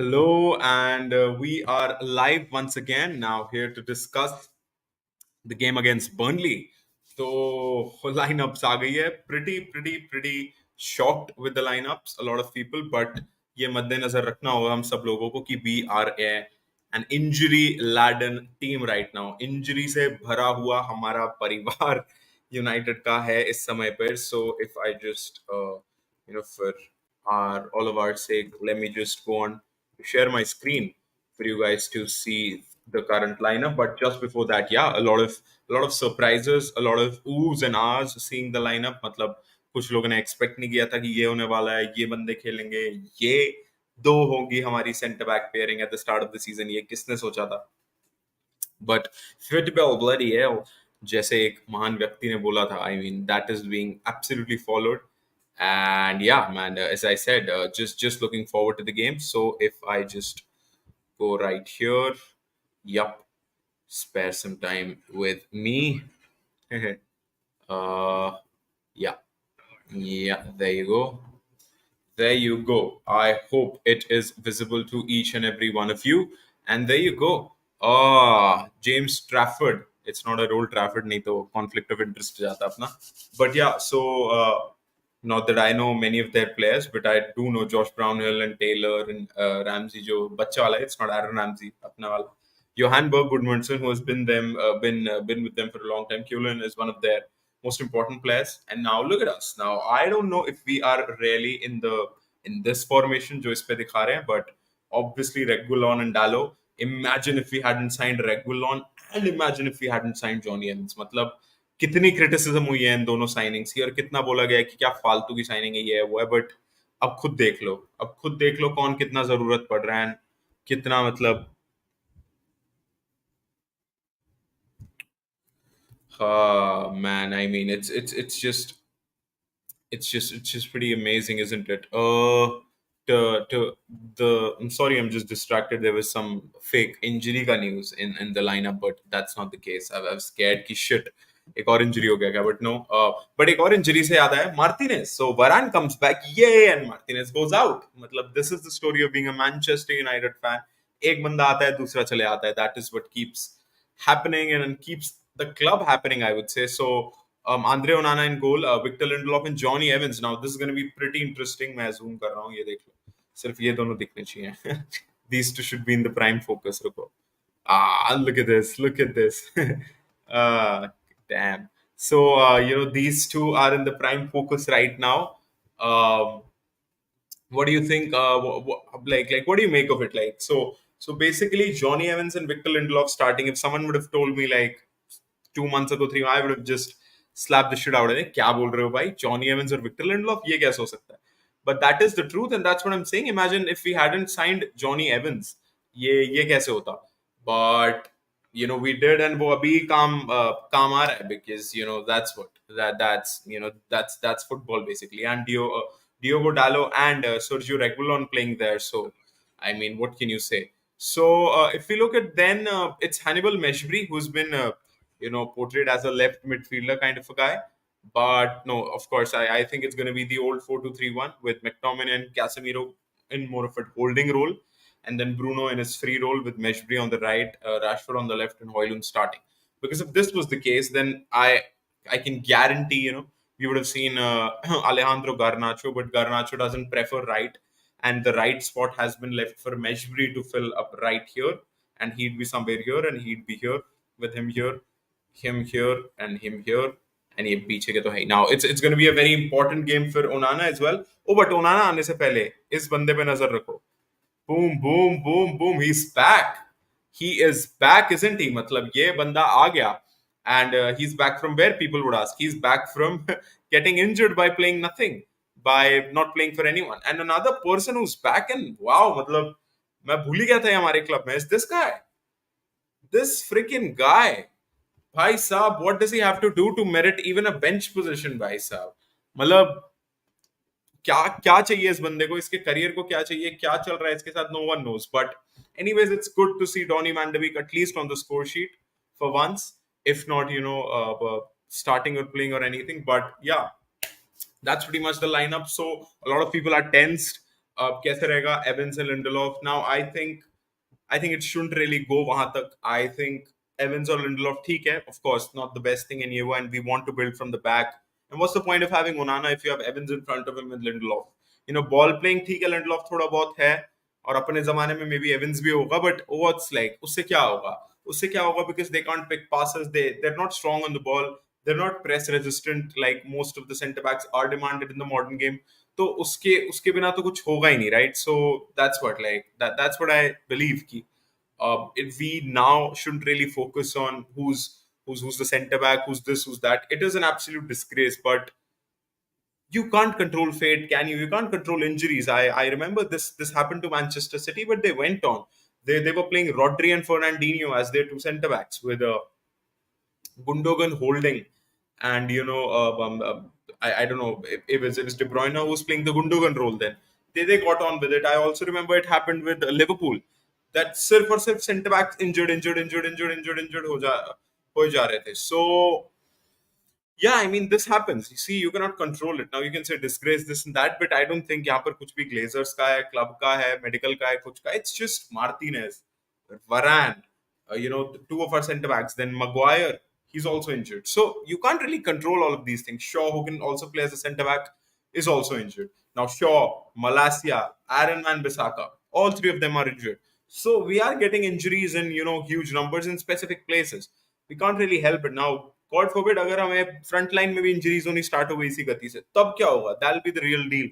Hello, and we are live once again now here to discuss the game against Burnley. So lineups आ गई है pretty shocked with the lineups a lot of people, but ये मद्देनजर रखना होगा हम सब लोगों को कि we are an injury laden team right now. Injury से भरा हुआ हमारा परिवार यूनाइटेड का है इस समय पर. So if I just for our all of our sake, let me just go on to share my screen for you guys to see the current lineup. But just before that, yeah, a lot of surprises, a lot of oohs and ahs seeing the lineup. मतलब कुछ लोगों ने expect नहीं किया था कि ये होने वाला है, ये बंदे खेलेंगे, ये दो होगी हमारी centre back pairing at the start of the season. ये किसने सोचा था? बट फिटबेल ब्लडी हेल, जैसे एक महान व्यक्ति ने बोला था, I mean that is being absolutely followed. And yeah, man, as I said, just looking forward to the game. So if I just go right here, yup, spare some time with me. Yeah, yeah, there you go. There you go. I hope it is visible to each and every one of you. And there you go. James Trafford. It's not a role Trafford, nahi to conflict of interest jata apna. But yeah, so not that I know many of their players, but I do know Josh Brownhill and Taylor and Ramsey. Jo bacha wala hai, it's not Aaron Ramsey, apna wala. Johan Berg Goodmanson, who has been with them for a long time. Kulin is one of their most important players. And now look at us. Now I don't know if we are really in this formation जो इस पे दिखा रहे हैं, but obviously Reguilon and Dallo. Imagine if we hadn't signed Reguilon and imagine if we hadn't signed Johnny Evans. मतलब कितनी criticism हुई है इन दोनों साइनिंग्स की और कितना बोला गया है कि क्या फालतू की साइनिंग है, ये है वो है. बट अब खुद देख लो कौन कितना जरूरत पड़ रहा है, कितना मतलब. Man, I mean it's just pretty amazing, isn't it? To the I'm sorry, I'm just distracted. There was some fake injury ka news in the lineup, but that's not the case. I was scared कि shit एक और injury हो गया क्या, but no. But एक और injury से याद आया, मार्टिनेज. सो वरान कम्स बैक, ये एंड मार्टिनेज गोज आउट. मतलब this is the story of being a Manchester United fan. एक बंदा आता है, दूसरा चले आता है. That is what keeps happening and keeps the club happening, I would say. So Andre Onana in goal, Victor Lindelof and Johnny Evans. Now this is going to be pretty interesting. मैं zoom कर रहा हूँ, ये देख लो. सिर्फ ये दोनों दिखने चाहिए. These two should be in the prime focus. रुको. Look at this. Look at this. uh, Damn. So these two are in the prime focus right now. Um, what do you think? Like what do you make of it? Like so basically, Johnny Evans and Victor Lindelof starting. If someone would have told me like 2 months ago, I would have just slapped the shit out of it. क्या बोल रहे हो भाई? Johnny Evans or Victor Lindelof? ये कैसे हो सकता है? But that is the truth, and that's what I'm saying. Imagine if we hadn't signed Johnny Evans, ये कैसे होता? But we did, and वो अभी काम आ रहा है, because that's what that's football basically. And Diogo Dallo and Sergio Reguilon playing there. So I mean, what can you say? So if we look at then, it's Hannibal Mejbri who's been portrayed as a left midfielder kind of a guy. But no, of course, I think it's going to be the old 4-2-3-1 with McTominay and Casemiro in more of a holding role, and then Bruno in his free role with Mejbri on the right, Rashford on the left, and Højlund starting. Because if this was the case, then I can guarantee we would have seen Alejandro Garnacho, but Garnacho doesn't prefer right, and the right spot has been left for Mejbri to fill up right here, and he'd be somewhere here, and he'd be here with him here, and him here, and ये पीछे के तो है ही. Now it's going to be a very important game for Onana as well. Oh, but Onana आने से पहले इस बंदे पे नजर रखो. Boom, boom, boom, boom. He's back. He is back, isn't he? मतलब ये बंदा आ गया. And he's back from where, people would ask. He's back from getting injured by playing nothing, by not playing for anyone. And another person who's back, and wow, मतलब मैं भूल ही गया था हमारे क्लब में, is this guy. This freaking guy. भाई साहब, what does he have to do to merit even a bench position, भाई साहब? मतलब क्या क्या चाहिए इस बंदे को, इसके करियर को क्या चाहिए, क्या चल रहा है इसके साथ, no one knows. But anyways, it's good to see Donny van de Beek at least on the score sheet for once, if not starting or playing or anything. But yeah, that's pretty much the lineup. So a lot of people are tensed. अब कैसे रहेगा Evans and Lindelof now I think it shouldn't really go वहां तक I think Evans or Lindelof ठीक है of course not the best thing in you and we want to build from the back and what's the point of having Onana if you have Evans in front of him with Lindelof ball playing ठीक है Lindelof थोड़ा बहुत है और अपने जमाने में may be evince भी होगा बट व्हाट्स लाइक उससे क्या होगा because they can't pick passes they're not strong on the ball they're not press resistant like most of the center backs are demanded in the modern game तो उसके उसके बिना तो कुछ होगा ही नहीं right so that's what I believe कि if we now shouldn't really focus on who's the center back who's this who's that it is an absolute disgrace but you can't control fate, can you? You can't control injuries. I remember this happened to Manchester City, but they went on. They were playing Rodri and Fernandinho as their two centre backs with Gundogan holding, and I don't know if it was De Bruyne who was playing the Gundogan role. Then they got on with it. I also remember it happened with Liverpool. That सिर्फ और सिर्फ centre backs injured हो जा रहे थे. So yeah, I mean, this happens. You see, you cannot control it. Now you can say disgrace this and that, but I don't think यहाँ पर कुछ भी Glazers का है, club का है, medical का है, कुछ का. It's just Martinez, Varane, two of our centre backs. Then Maguire, he's also injured. So you can't really control all of these things. Shaw, who can also play as a centre back, is also injured. Now Shaw, Malacia, Aaron Wan-Bissaka, all three of them are injured. So we are getting injuries in huge numbers in specific places. We can't really help it now. God forbid अगर हमें front line में भी injuries होनी start हो गई इसी गति से तब क्या होगा that will be the real deal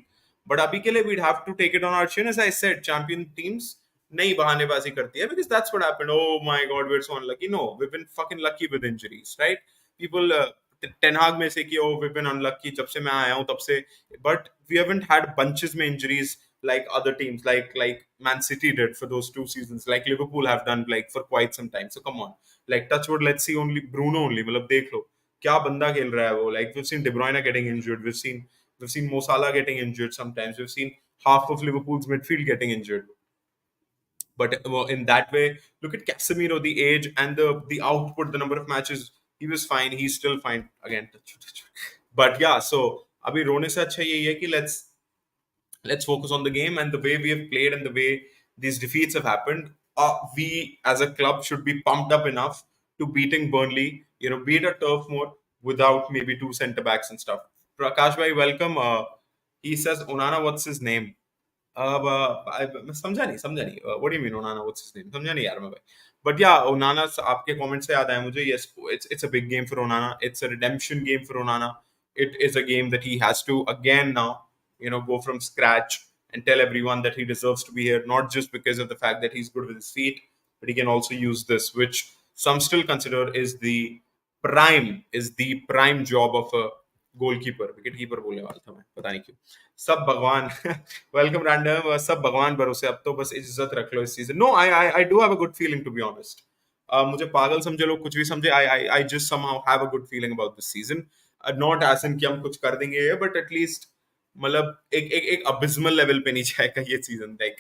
but अभी के लिए we'd have to take it on our chin as I said champion teams नहीं बहानेबाजी करती है because that's what happened oh my God we are so unlucky no we been fucking lucky with injuries right people Ten Hag में से कि O V been unlucky जब से मैं आया हूं तब से but we haven't had bunches में injuries like other teams like Man City did for those 2 seasons like Liverpool have done like for quite some time so come on like touchwood let's see only Bruno only मतलब देख लो क्या बंदा खेल रहा है वो like we've seen De Bruyne getting injured we've seen Mo Salah getting injured sometimes we've seen half of Liverpool's midfield getting injured but in that way look at Casemiro the age and the output the number of matches he was fine he's still fine again but yeah so अभी रोने से अच्छा यही है कि let's focus on the game and the way we have played and the way these defeats have happened. We as a club should be pumped up enough to beating Burnley, beat a Turf Moor without maybe two centre backs and stuff. Prakash bhai, welcome. He says, Onana, what's his name? समझा नहीं what do you mean ओनाना what's his name समझा नहीं यार मैं भाई but या ओनाना आपके comment से याद आया मुझे yes it's a big game for ओनाना it's a redemption game for ओनाना it is a game that he has to again now go from scratch and tell everyone that he deserves to be here not just because of the fact that he's good with his feet but he can also use this which some still consider is the prime job of a goalkeeper wicket keeper बोलने वाला था मैं पता नहीं क्यों सब भगवान welcome random सब भगवान भरोसे अब तो बस इज्जत रख लो इस season no I do have a good feeling to be honest मुझे पागल समझे लोग कुछ भी समझे I just somehow have a good feeling about this season not as in कि हम कुछ कर देंगे बट एटलीस्ट मतलब एक अबिस्मल लेवल पे नहीं जाएगा ये season like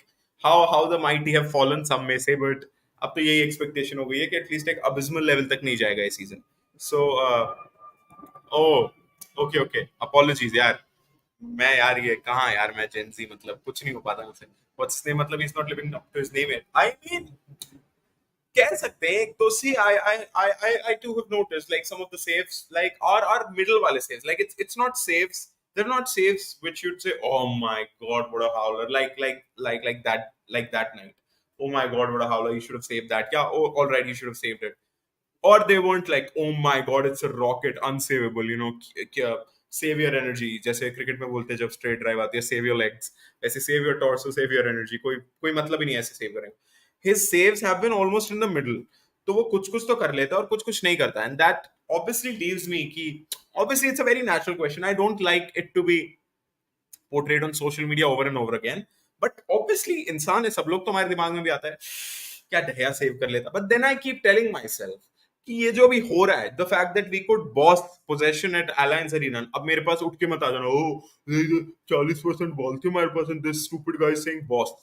how the mighty have fallen some में से बट अब तो यही एक्सपेक्टेशन हो गई है कि एटलीस्ट एक अबिस्मल लेवल तक नहीं जाएगा ये सीजन सो ओ ओके ओके अपॉलॉजीज यार मैं यार ये कहाँ यार मैं जेंजी मतलब कुछ नहीं हो पाता मुझसे व्हाट्स नेम मतलब is not living up to his name I mean कह सकते हैं एक तो see I too have noticed like some of the saves like और मिडल वाले saves like it's not saves they're not saves which you'd say oh my god what a howler like that night oh my god what a howler you should have saved that yeah oh all right you should have saved it or they weren't like oh my god it's a rocket unsavable save your energy जैसे cricket में बोलते हैं जब straight drive आती है save your legs ऐसे save your torso save your energy कोई मतलब ही नहीं है ऐसे सेव करें his saves have been almost in the middle तो वो कुछ कुछ तो कर लेता है और कुछ कुछ नहीं करता and that obviously leaves me कि obviously it's a very natural question I don't like it to be portrayed on social media over and over again but obviously इंसान है सब लोग तो हमारे दिमाग में भी आता है क्या दया सेव कर लेता but then I keep telling myself कि ये जो भी हो रहा है the fact that we could boss possession at Allianz Arena अब मेरे पास उठ के मत आ जाना ओ 40% बॉल थी हमारे पास and this stupid guy is saying boss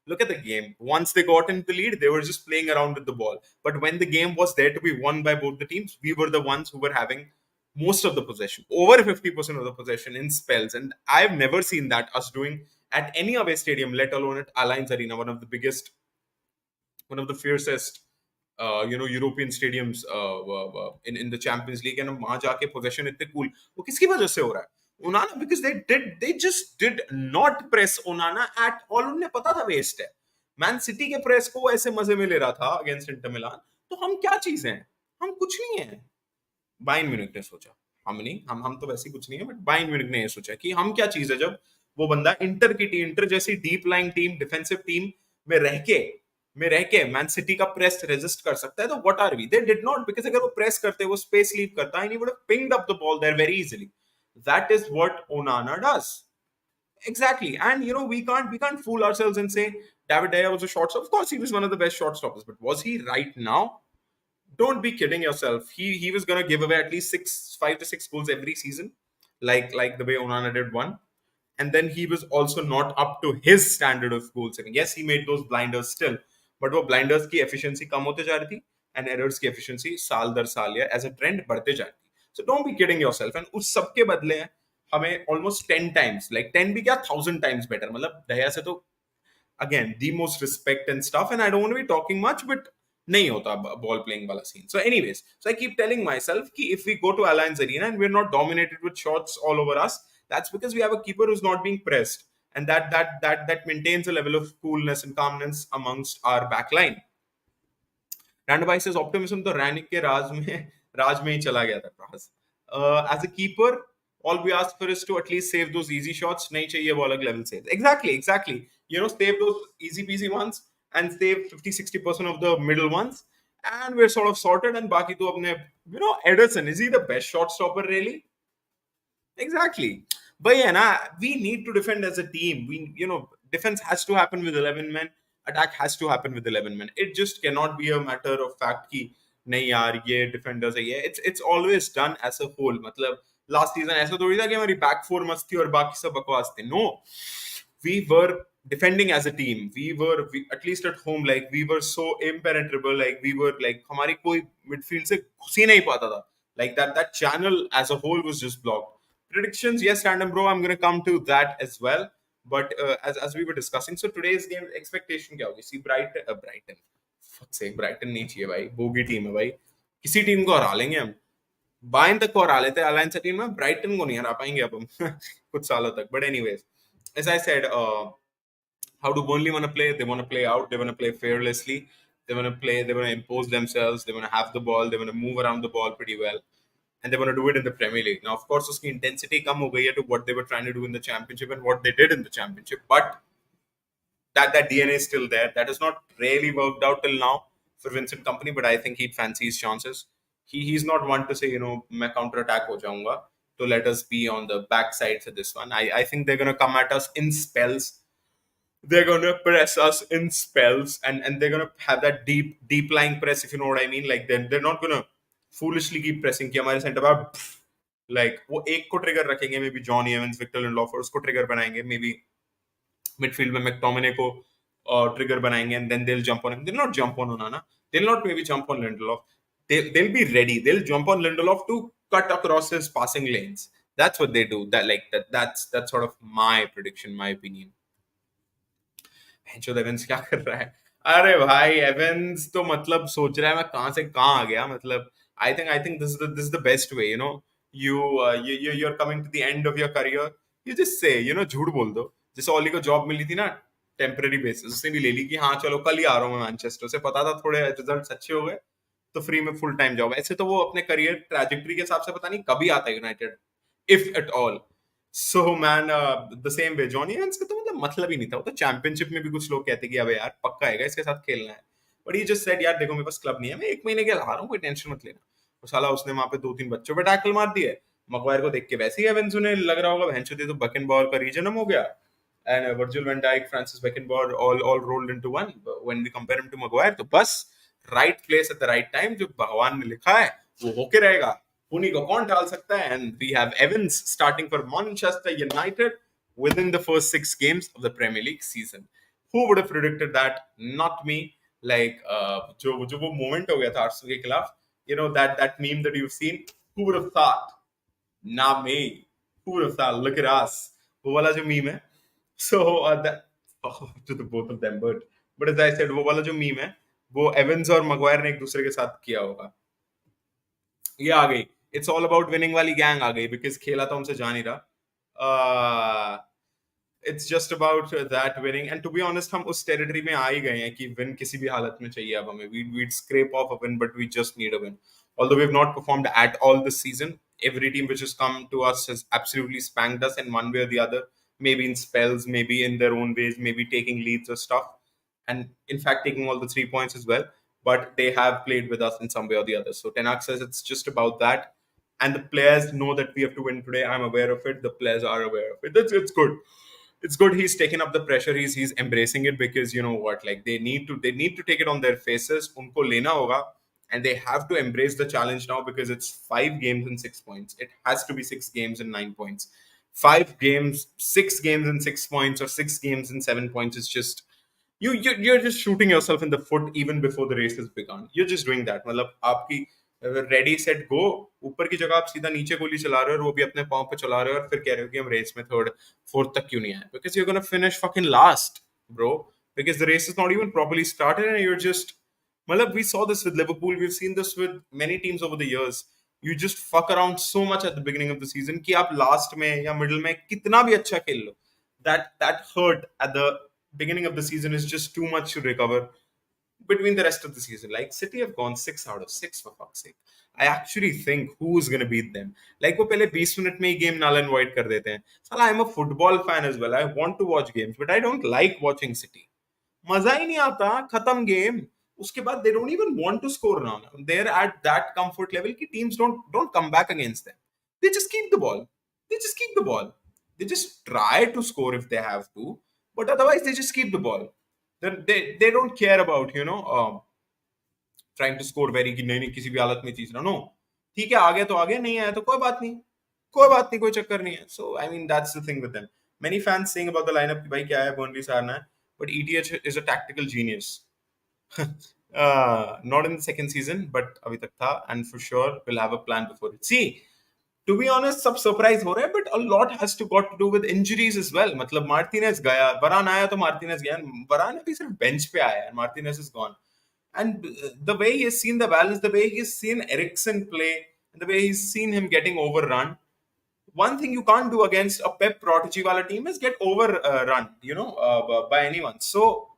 look at the game once they got into the lead they were just playing around with the ball but when the game was there to be won by both the teams we were the ones who were having most of the possession, over 50% of the possession in spells. And I've never seen that us doing at any away stadium, let alone at Allianz Arena, one of the biggest, one of the fiercest European stadiums in the Champions League. And वहां जाके possession इतने cool, वो किसकी वजह से हो रहा है? Onana, because they just did not press Onana at all. उन्हें पता था waste है. मैन सिटी के प्रेस को ऐसे मजे में ले रहा था अगेंस्ट इंटर मिलान. तो हम क्या चीज हैं? हम कुछ नहीं है. बायर्न म्यूनिख ने सोचा, हम नहीं, हम तो वैसे ही कुछ नहीं है, बट बायर्न म्यूनिख ने ये सोचा कि हम क्या चीज है, जब वो बंदा इंटर की टीम, इंटर जैसी deep lying team, defensive team में रह के मैन सिटी का प्रेस रेजिस्ट कर सकता है, तो what are we? They did not, because अगर वो प्रेस करते, वो स्पेस लीव करता, and he would have pinged up the ball there very easily. That is what Onana does. Exactly. And we can't fool ourselves and say David De Gea was a shortstop. Of course, he was one of the best shortstoppers, but was he right now? Don't be kidding yourself. He was gonna give away at least 5 to 6 goals every season, like the way Onana did one. And then he was also not up to his standard of goal saving. Yes, he made those blinders still, but वो blinders की efficiency कम होते जा रही थी, and errors की efficiency साल दर साल या as a trend बढ़ते जा रही थी. So don't be kidding yourself. And उस सब के बदले हमें almost 10 times, like 10 भी क्या 1,000 times better. मतलब दया से तो again the most respect and stuff, and I don't want to be talking much, but nahi hota ball playing wala scene. So anyways, so I keep telling myself ki if we go to Allianz Arena and we're not dominated with shots all over us, that's because we have a keeper who's not being pressed, and that maintains a level of coolness and calmness amongst our back line. Randabai says optimism to Ranik ke राज में ही चला गया था Pras. As a keeper, all we ask for is to at least save those easy shots. नहीं चाहिए वो अलग level saves. Exactly. Save those easy peasy ones and save 50-60% of the middle ones, and we're sort of sorted. And बाकी तो अपने, Ederson, is he the best shot stopper really? Exactly. But yeah, we need to defend as a team. Defense has to happen with 11 men. Attack has to happen with 11 men. It just cannot be a matter of fact कि नहीं यार ये defenders है ये. It's always done as a whole. मतलब last season ऐसा थोड़ी था कि हमारी back four मस्त थी और बाकी सब बकवास थे. No, we were defending as a team. We at least at home, like we were so impenetrable. Like we were like हमारी कोई midfield से घुस ही नहीं पाता था. Like that channel as a whole was just blocked. Predictions, yes, random bro. I'm gonna come to that as well. But as we were discussing, so today's game expectation क्या होगी? See Brighton. Fuck sake, Brighton नहीं चाहिए भाई. Bogey team है भाई. किसी team को हरा लेंगे हम. बायर्न तक को हरा लेते हैं अलायंस टीम में. Brighton को नहीं हरा पाएंगे अब हम कुछ सालों तक. But anyways, as I said, how do Burnley want to play? They want to play out. They want to play fearlessly. They want to play. They want to impose themselves. They want to have the ball. They want to move around the ball pretty well, and they want to do it in the Premier League. Now, of course, uski intensity come ho gayi hai to what they were trying to do in the Championship and what they did in the Championship. But that DNA is still there. That has not really worked out till now for Vincent Company. But I think he'd fancy his chances. He's not one to say, मैं counter attack ho jaunga. So let us be on the backside for this one. I think they're going to come at us in spells. They're going to press us in spells, and they're going to have that deep lying press, if you know what I mean. Like they're not going to foolishly keep pressing कि हमारे centre back like वो एक को trigger रखेंगे, maybe Jonny Evans, Victor Lindelof, और उसको trigger बनाएंगे, maybe midfield में मैकटोमिने को ट्रिगर बनाएंगे, and then they'll jump on him. They'll not jump on Onana. They'll not maybe jump on Lindelof. They'll be ready. They'll jump on Lindelof to cut across his passing lanes. That's what they do. That's sort of my prediction, my opinion. एवेंस क्या कर रहा है? अरे भाई एवेंस तो मतलब सोच रहा है मैं कहां से कहां आ गया. मतलब I think this is the best way. You are coming to the end of your career. You just say झूठ बोल दो. जैसे ओली को जॉब मिली थी ना टेम्पररी बेसिस, उसने भी ले ली कि हाँ चलो कल ही आ रहा हूँ मैं मैनचेस्टर से. पता था थोड़े रिजल्ट अच्छे हो गए तो फ्री में फुल टाइम जॉब. ऐसे तो वो अपने करियर ट्रैजेक्टरी के हिसाब से पता नहीं कभी आता है United, if at all. So man, the same way Johnny Evans का तो मतलब ही नहीं था. वो तो चैंपियनशिप में भी कुछ लोग कहते कि अबे यार पक्का आएगा इसके साथ खेलना है. But he just said यार देखो मेरे पास क्लब नहीं है, मैं 1 महीने के लिए आ रहा हूँ, कोई टेंशन मत लेना. और साला उसने वहां पे 2-3 बच्चों पे टैकल मार दिए. मगवायर को देख के वैसे ही एवेंस उन्हें लग रहा होगा भैंचोद तो बकेनबॉर का रीजनम हो गया. And Virgil van Dijk, Francis Beckenbauer all rolled into one. When we compare him to Maguire, तो बस right place at the right time, जो भगवान ने लिखा है वो होके रहेगा. उन्हीं को कौन टाल सकता है? And we have Evans starting for Manchester United within the first 6 games of the Premier League season. Who would have predicted that? Not me. Like जो वो moment हो गया था आर्सेनल के खिलाफ, that meme that you've seen, who would have thought Nah, me. Who would have thought? Look at us. वो वाला जो meme है. So that to the both of them, but as I said, वो वाला जो meme है, वो Evans और मगवायर ने एक दूसरे के साथ किया होगा. ये आ गई. It's all about winning वाली gang आ गई because खेला तो हमसे जा नहीं रहा. It's just about that winning, and to be honest हम उस टेरिटरी में आ ही गए हैं कि विन किसी भी हालत में चाहिए अब हमें. We'd scrape off a win, but we just need a win. Although we've not performed at all this season, every team which has come to us has absolutely spanked us in one way or the other, maybe in spells, maybe in their own ways, maybe taking leads or stuff, and in fact taking all the 3 points as well. But they have played with us in some way or the other. So Tenak says it's just about that, and the players know that we have to win today. I'm aware of it. The players are aware of it. It's good. It's good he's taken up the pressure. He's embracing it because you know what, like they need to take it on their faces. Unko lena hoga, and they have to embrace the challenge now because it's 5 games and 6 points. It has to be 6 games and 9 points. 5 games, 6 games and 6 points, or 6 games and 7 points is just you're just shooting yourself in the foot even before the race has begun. You're just doing that. मतलब आपकी ready set go, ऊपर की जगह आप सीधा नीचे गोली चला रहे हो और वो भी अपने पाँव पे चला रहे हो और फिर कह रहे हो कि हम रेस में थर्ड फोर्थ तक क्यों नहीं आए, because you're gonna finish fucking last, bro, because the race is not even properly started and you're just मतलब we saw this with Liverpool, we've seen this with many teams over the years. You just fuck around so much at the beginning of the season कि आप last में या middle में कितना भी अच्छा खेल लो, that hurt at the beginning of the season is just too much to recover between the rest of the season. Like City have gone 6 out of 6 for fuck's sake. I actually think who's gonna beat them. Like वो पहले 20 minute में ही game null and void कर देते हैं. साला I'm a football fan as well. I want to watch games, but I don't like watching City. मजा ही नहीं आता. खत्म गेम. उसके बाद they don't even want to score now. They're at that comfort level कि teams don't come back against them. They just keep the ball. They just keep the ball. They just try to score if they have to, but otherwise they just keep the ball. They don't care about trying to score very कि नहीं नहीं किसी भी हालत में चीज ना. No, ठीक है, आ गया तो आ गया, नहीं आया तो कोई बात नहीं, कोई बात नहीं, कोई चक्कर नहीं है. So I mean that's the thing with them. Many fans saying about the lineup कि भाई क्या है, Burnley से हारना है, but ETH is a tactical genius. Not in the second season, but अभी तक था, and for sure we'll have a plan before it. See, to be honest, सब surprise हो रहे हैं, but a lot has to got to do with injuries as well. मतलब Martinez गया, वरान आया तो मार्टिनेज गया, वरान अभी सिर्फ बेंच पे आया है, Martinez is gone. And the way he has seen the balance, the way he's seen Ericsson play, and the way he's seen him getting overrun. One thing you can't do against a Pep prodigy wala team is get overrun, by anyone. So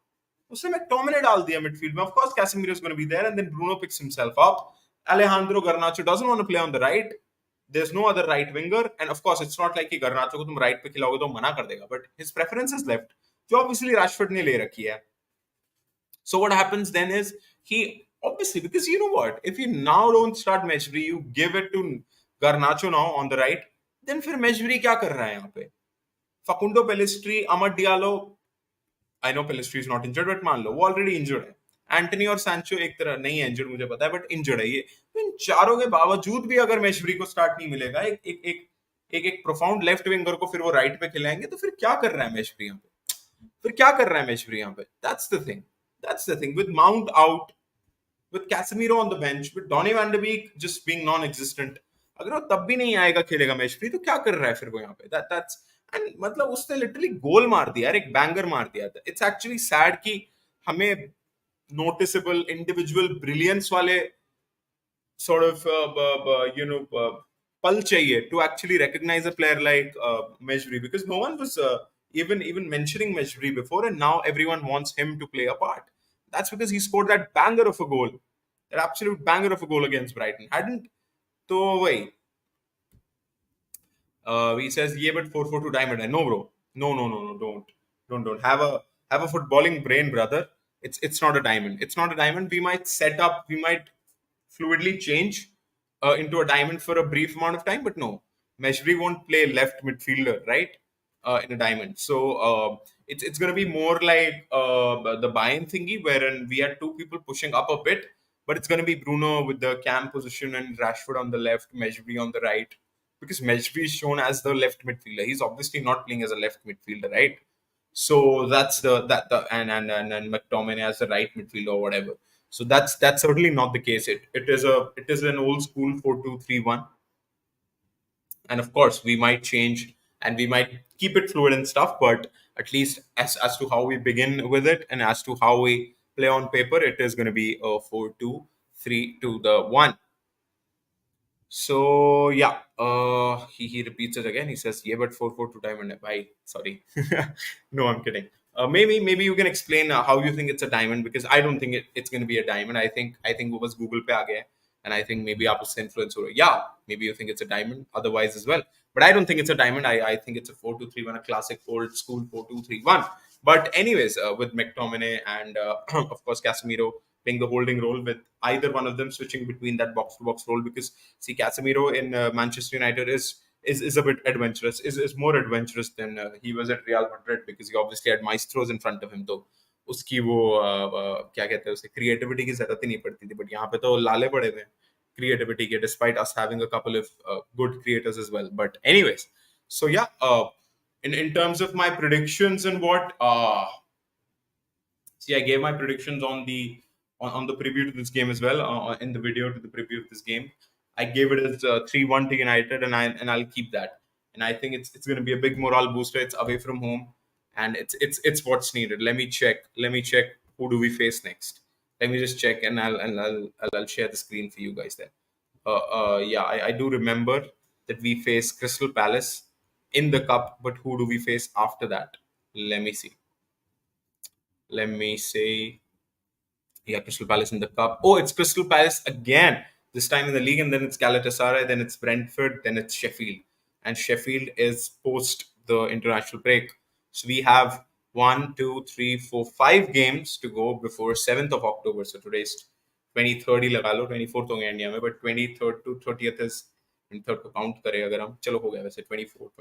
उसने McTominay डाल दिया midfield में. Of course, Casemiro is going to be there, and then Bruno picks himself up. Alejandro Garnacho doesn't want to play on the right. There's no other right winger, and of course, it's not like कि Garnacho को तुम right पे खिलाओगे तो मना कर देगा. But his preference is left, जो obviously Rashford ने ले रखी है. So what happens then is he obviously, because you know what, if you now don't start Mejbri, you give it to Garnacho now on the right, then फिर Mejbri क्या कर रहा है यहाँ पे? Facundo Pellistri, Amad Diallo, I know Pellistri is not injured, but मान लो वो already injured है. एंटनी और सैंचो एक तरह नहीं है इंजर्ड, मुझे पता है, बट इंजर्ड है ये. तो इन चारों के बावजूद भी अगर मेशबरी को स्टार्ट नहीं मिलेगा, एक प्रोफाउंड लेफ्ट विंगर को फिर वो राइट पे खिलाएंगे, तो फिर क्या कर रहा है मेशबरी यहाँ पे? फिर क्या कर रहा है मेशबरी यहाँ पे? That's the thing. That's the thing. With Mount out, with Casemiro on the bench, with Donny van de Beek just being non-existent, अगर वो तब भी नहीं आएगा खेलेगा मैचफ्री, तो क्या कर रहा है फिर वो यहाँ पे? That's and मतलब उसने लिटरली गोल मार दिया यार, एक बैंगर मार दिया था. इट्स एक्चुअली सैड कि हमें नोटिसेबल इंडिविजुअल ब्रिलियंस वाले sort of pal chahiye to actually recognize a player like Mejbri, because no one was even mentioning Mejbri before, and now everyone wants him to play a part. That's because he scored that banger of a goal, that absolute banger of a goal against Brighton. Hadn't to wait. He says, "Yeah, but 4-4-2 diamond." No, bro. No. Don't have a footballing brain, brother. It's not a diamond. It's not a diamond. We might set up. We might fluidly change into a diamond for a brief amount of time, but no, Mejbri won't play left midfielder, right? In a diamond. So it's going to be more like the Bayern thingy, wherein we had two people pushing up a bit, but it's going to be Bruno with the cam position and Rashford on the left, Mejbri on the right, because Mejbri is shown as the left midfielder. He's obviously not playing as a left midfielder, right? So that's the and McTominay as the right midfielder or whatever. So that's certainly not the case. It is an old school 4-2-3-1. And of course we might change and we might keep it fluid and stuff, but at least as to how we begin with it and as to how we play on paper, it is going to be a 4-2-3 to the 1. So yeah, he repeats it again. He says, "Yeah, but 4-4 to diamond." Bye. Sorry, no, I'm kidding. Maybe you can explain how you think it's a diamond, because I don't think it's going to be a diamond. I think it was Google पे आ गया है, and I think maybe आप उससे influence हो रहे हो. Yeah, maybe you think it's a diamond. Otherwise as well, but I don't think it's a diamond. I think it's a 4-2-3-1, a classic old school 4-2-3-1. But anyways, with McTominay and of course Casemiro playing the holding role, with either one of them switching between that box to box role, because see, Casemiro in Manchester United is a bit adventurous, is more adventurous than he was at Real Madrid, because he obviously had maestros in front of him. तो उसकी वो क्या कहते हैं उसे creativity की जरूरत ही नहीं पड़ती थी, बट यहाँ पे तो लाले पड़े हुए हैं creativity के, despite us having a couple of good creators as well. But anyways, so yeah, in terms of my predictions and what see, I gave my predictions on the preview to this game as well, in the video to the preview of this game. I gave it as 3-1 to United, and I'll keep that. And I think it's going to be a big morale booster. It's away from home, and it's what's needed. Let me check. Let me check. Who do we face next? Let me just check, and I'll share the screen for you guys there. Yeah, I do remember that we face Crystal Palace in the cup, but who do we face after that? Let me see. Let me say, yeah, Crystal Palace in the cup. Oh, it's Crystal Palace again. This time in the league, and then it's Galatasaray, then it's Brentford, then it's Sheffield. And Sheffield is post the international break. So we have 1, 2, 3, 4, 5 games to go before 7th of October. So today's 23rd ही लगा लो, 24th हो गया India में, but 23rd to 30th is, 23rd को count करें अगर हम, चलो हो गया वैसे 24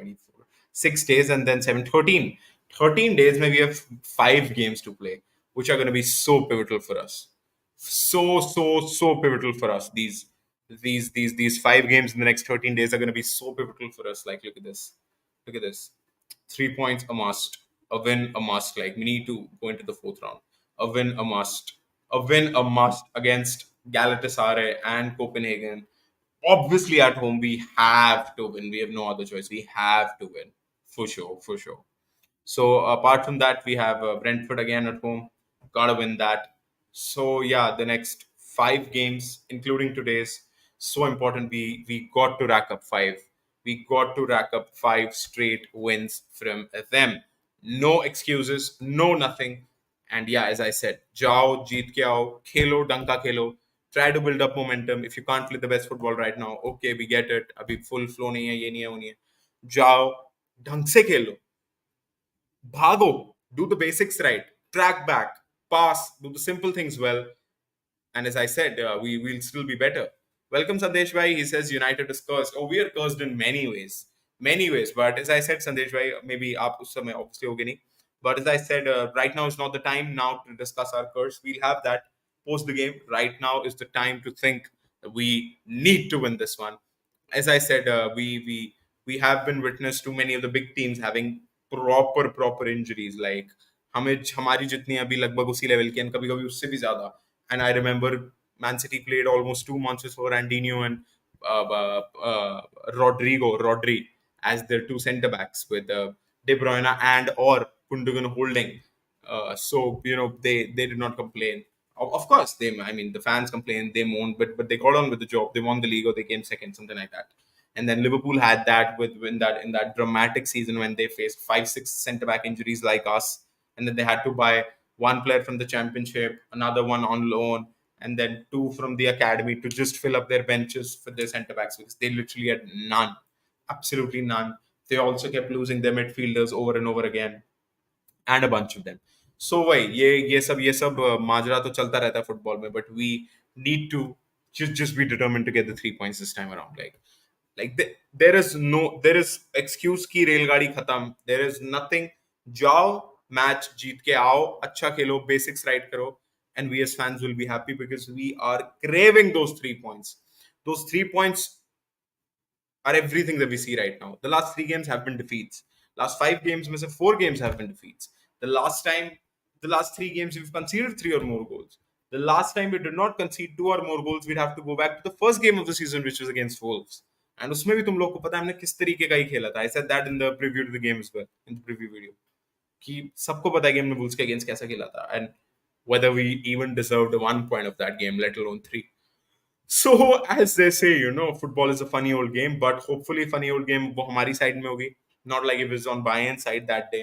6 days and then 7 13 days maybe we have 5 games to play, which are going to be so pivotal for us. So pivotal for us. These 5 games in the next 13 days are going to be so pivotal for us. Like, look at this. Look at this. 3 points a must. A win a must. Like, we need to go into the fourth round. A win a must. A win a must against Galatasaray and Copenhagen. Obviously, at home, we have to win. We have no other choice. We have to win. For sure. For sure. So apart from that, we have Brentford again at home. Gotta win that. So yeah, the next 5 games, including today's, so important. We got to rack up five. We got to rack up 5 straight wins from them. No excuses, no nothing. And yeah, as I said, jao, jeet ke aao, khelo, danka khelo. Try to build up momentum. If you can't play the best football right now, okay, we get it. Abhi full flow nahi hai, ye nahi hai, wo nahi hai. Jao, ढंग से खेलो. Bhago, do the basics right, track back, pass, do the simple things well. And as I said, we will still be better. Welcome, Sandesh Bhai. He says United is cursed. Oh, we are cursed in many ways. Many ways. But as I said, Sandesh Bhai, maybe aap us samay obviously hoge nahi. But as I said, right now is not the time now to discuss our curse. We'll have that post the game. Right now is the time to think that we need to win this one. As I said, we have been witness to many of the big teams having proper injuries. Like हमें हमारी जितनी अभी लगभग उसी level की, कभी कभी उससे भी ज्यादा. And I remember Man City played almost 2 months before Andinho and Rodri as their two centre backs, with De Bruyne and or Gundogan holding. So they did not complain. Of course, I mean the fans complained, they moaned, but they got on with the job. They won the league or they came second, something like that. And then Liverpool had that in that dramatic season when they faced 5 6 centre back injuries like us, and then they had to buy one player from the championship, another one on loan, and then two from the academy to just fill up their benches for their centre backs, because they literally had none, absolutely none. They also kept losing their midfielders over and over again, and a bunch of them. So वही ये सब माजरा तो चलता रहता है football में, but we need to just be determined to get the 3 points this time around. There is excuse की रेलगाड़ी खत्म. There is nothing. जाओ मैच जीत के आओ, अच्छा खेलो, basics right करो, and we as fans will be happy because we are craving those 3 points. Those 3 points are everything that we see right now. The last 3 games have been defeats. Last 5 games, 4 games have been defeats. The last 3 games, we've conceded 3 or more goals. The last time we did not concede 2 or more goals, we'd have to go back to the first game of the season, which was against Wolves. And उसमें भी तुम लोग को पता है हमने किस तरीके का ही खेला था. I said that in the preview to the game as well, in the preview video, कि सबको पता है कि हमने वुल्स के अगेंस्ट कैसा खेला था, and whether we even deserved 1 point of that game, let alone three. So as they say, football is a funny old game, but hopefully funny old game वो हमारी side में होगी. Not like it was on Bayern's side that day,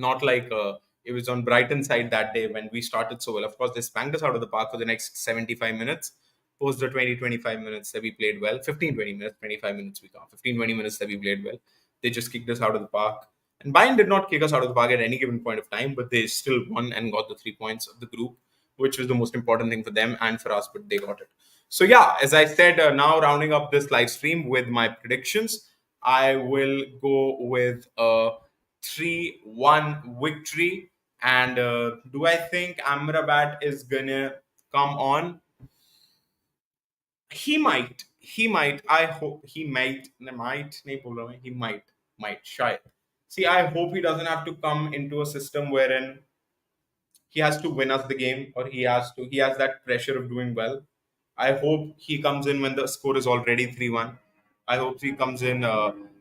not like it was on Brighton's side that day when we started so well. Of course, they spanked us out of the park for the next 75 minutes. Post the 20-25 minutes that we played well, 15-20 minutes, 25 minutes we got, 15-20 minutes that we played well. They just kicked us out of the park. And Bayern did not kick us out of the park at any given point of time, but they still won and got the 3 points of the group, which was the most important thing for them and for us, but they got it. So, yeah, as I said, now rounding up this live stream with my predictions, I will go with 3-1 victory. And do I think Amrabat is going to come on? He might. He might. I hope he might. Might. नहीं बोल रहा मैं. He might. Might. शायद. See, I hope he doesn't have to come into a system wherein he has to win us the game, or he has that pressure of doing well. I hope he comes in when the score is already 3-1. I hope he comes in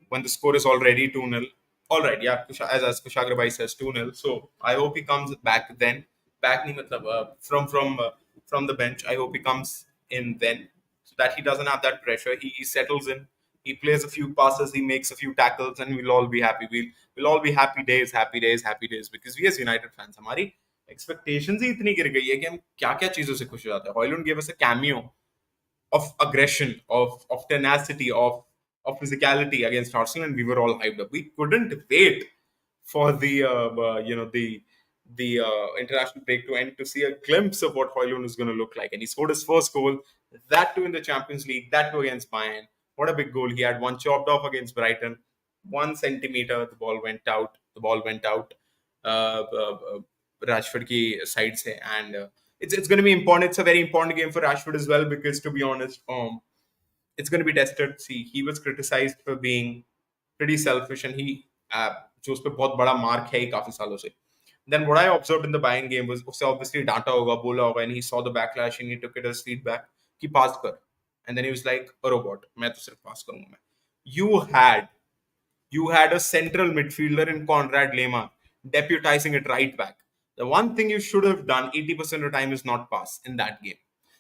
when the score is already 2-0. All right, yeah, as Kushagra Bhai says, 2-0. So I hope he comes back then. Back nahi matlab, from the bench. I hope he comes in then, so that he doesn't have that pressure. He settles in. He plays a few passes. He makes a few tackles, and we'll all be happy. We'll all be happy days, happy days, happy days. Because we as United fans, हमारी expectations ही इतनी गिर गई है कि हम क्या क्या चीजों से खुश हो जाते हैं. Højlund gave us a cameo of aggression, of tenacity, of physicality against Arsenal, and we were all hyped up. We couldn't wait for the international break to end to see a glimpse of what Højlund is going to look like. And he scored his first goal, that too in the Champions League, that too against Bayern. What a big goal! He had one chopped off against Brighton, 1 centimeter. The ball went out. The ball went out. Rashford ki side se, and it's going to be important. It's a very important game for Rashford as well, because to be honest, it's going to be tested. See, he was criticized for being pretty selfish, and he जो उस पे बहुत बड़ा mark है ही काफी सालों से. Then what I observed in the Bayern game was उसे obviously डांटा होगा, बोला होगा, and he saw the backlash and he took it as feedback कि pass कर, and then he was like a robot, मैं तो सिर्फ pass करूंगा मैं. You had you had a central midfielder in Conrad Lehmann deputizing it right back. The one thing you should have done 80% of the time is not pass in that game.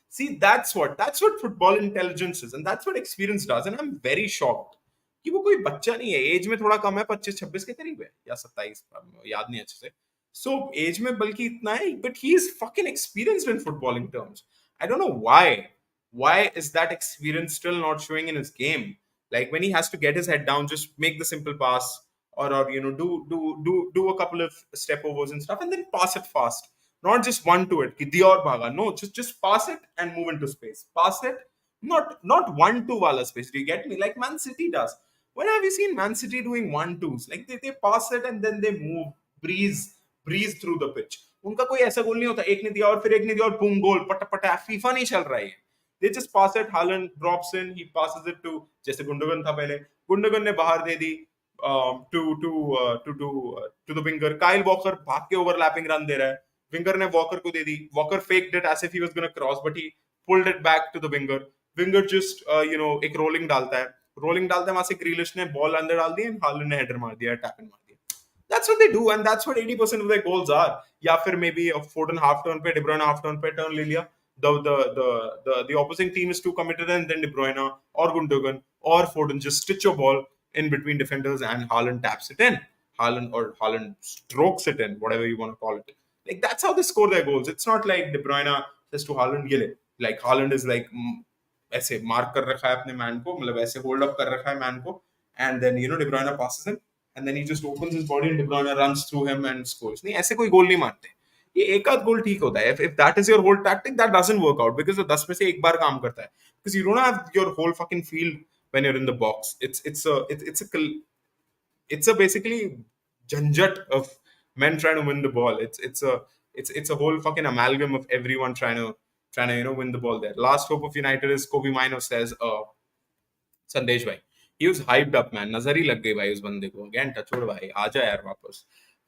See, that's what football intelligence is, and that's what experience does. And I'm very shocked कि वो कोई बच्चा नहीं है. As में थोड़ा कम है, 25-26 के करीब है या 27, याद नहीं अच्छे से. So एज में बल्कि इतना है, but he is fucking experienced in footballing terms. I don't know why. Why is that experience still not showing in his game? Like when he has to get his head down, just make the simple pass, or do a couple of step overs and stuff, and then pass it fast. Not just one to it, कि दिया और भागा. No, just pass it and move into space. Pass it, not 1-2 wala space. Do you get me? Like Man City does. When have you seen Man City doing 1-2s? Like they pass it and then they move, breeze through the pitch. उनका कोई ऐसा गोल नहीं होता, एक ने दिया और फिर एक ने दिया और बूम गोल, पट फीफा नहीं चल रहा है. They just pass it. Haaland drops in. He passes it to, जैसे गुंडोगन था पहले, गुंडोगन ने बाहर दे दी to the winger. Kyle Walker भाग के overlapping run दे रहा है. Winger ने Walker को दे दी. Walker faked it as if he was going to cross, but he pulled it back to the winger. Winger just एक rolling डालता है. वहां से Grealish ने ball अंदर डाल दी and Haaland ने header मार दिया, tap in मार दिया. That's what they do, and that's what 80% of their goals are. या फिर maybe a Foden half turn पे, De Bruyne half turn पे turn ले लिया. The opposing team is too committed, and then De Bruyne or Gundogan or Foden just stitch a ball in between defenders, and Haaland taps it in. Haaland strokes it in, whatever you want to call it. Like that's how they score their goals. It's not like De Bruyne says to Haaland, "Gile." Like Haaland is like ऐसे mark कर रखा है अपने man को, मतलब ऐसे hold up कर रखा है man को, and then De Bruyne passes him, and then he just opens his body and De Bruyne runs through him and scores. नहीं, ऐसे कोई गोल नहीं मारते. ये एक आध गोल ठीक होता है. If that is your whole tactic, that doesn't work out, because वो 10 में से एक बार काम करता है, because you don't have your whole fucking field when you're in the box. It's a basically janjat of men trying to win the ball. It's a whole fucking amalgam of everyone trying to win the ball there. Last hope of United is Kobe Mino says संदेश भाई, he was hyped up man. नजर ही लग गई भाई उस बंदे को. Again touchwood भाई, आजा यार वापस.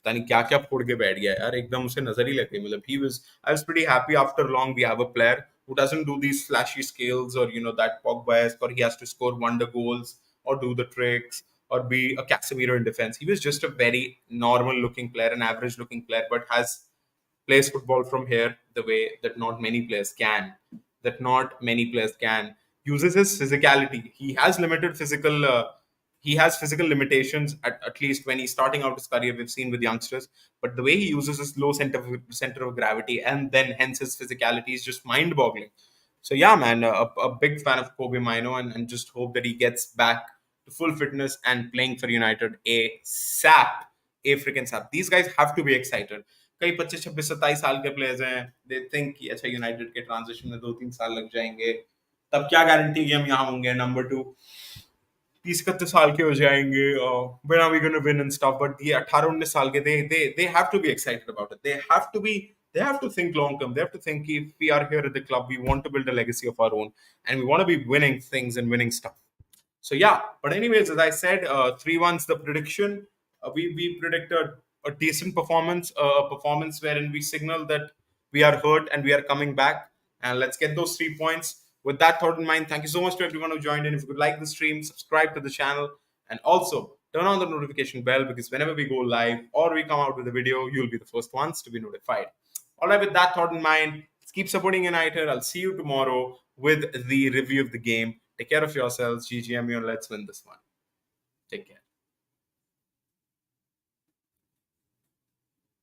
पता नहीं क्या क्या फोड़ के बैठ गया यार, एकदम उसे नजर ही लग गई. मतलब he was, I was pretty happy after long we have a player who doesn't do these flashy skills or that Pogba-esque, or he has to score wonder goals or do the tricks or be a Casemiro in defense. He was just a very normal looking player, an average looking player, but has plays football from here the way that not many players can. That not many players can. Uses his physicality. He has limited physical. He has physical limitations at least when he's starting out his career. We've seen with youngsters, but the way he uses his low center of gravity and then hence his physicality is just mind-boggling. So yeah, man, a big fan of Kobe Mino, and just hope that he gets back to full fitness and playing for United ASAP. A freaking sap. These guys have to be excited. कई 25 26 27 साल के players हैं, they think कि अच्छा United के transition में 2 3 साल लग जाएंगे, तब क्या गारंटी कि हम यहाँ होंगे. नंबर टू, 30 31 साल के हो जाएंगे, when are we going to win and stuff. But ये 18 19 साल के, they have to be excited about it. They have to think long term. They have to think if we are here at the club, we want to build a legacy of our own, and we want to be winning things and winning stuff. So yeah, but anyways, as I said, 3-1's the prediction. We predicted a decent performance, a performance wherein we signal that we are hurt and we are coming back. And let's get those 3 points. With that thought in mind, thank you so much to everyone who joined in. If you would like the stream, subscribe to the channel, and also turn on the notification bell, because whenever we go live or we come out with a video, you'll be the first ones to be notified. All right, with that thought in mind, let's keep supporting United. I'll see you tomorrow with the review of the game. Take care of yourselves. GGMU, and let's win this one. Take care.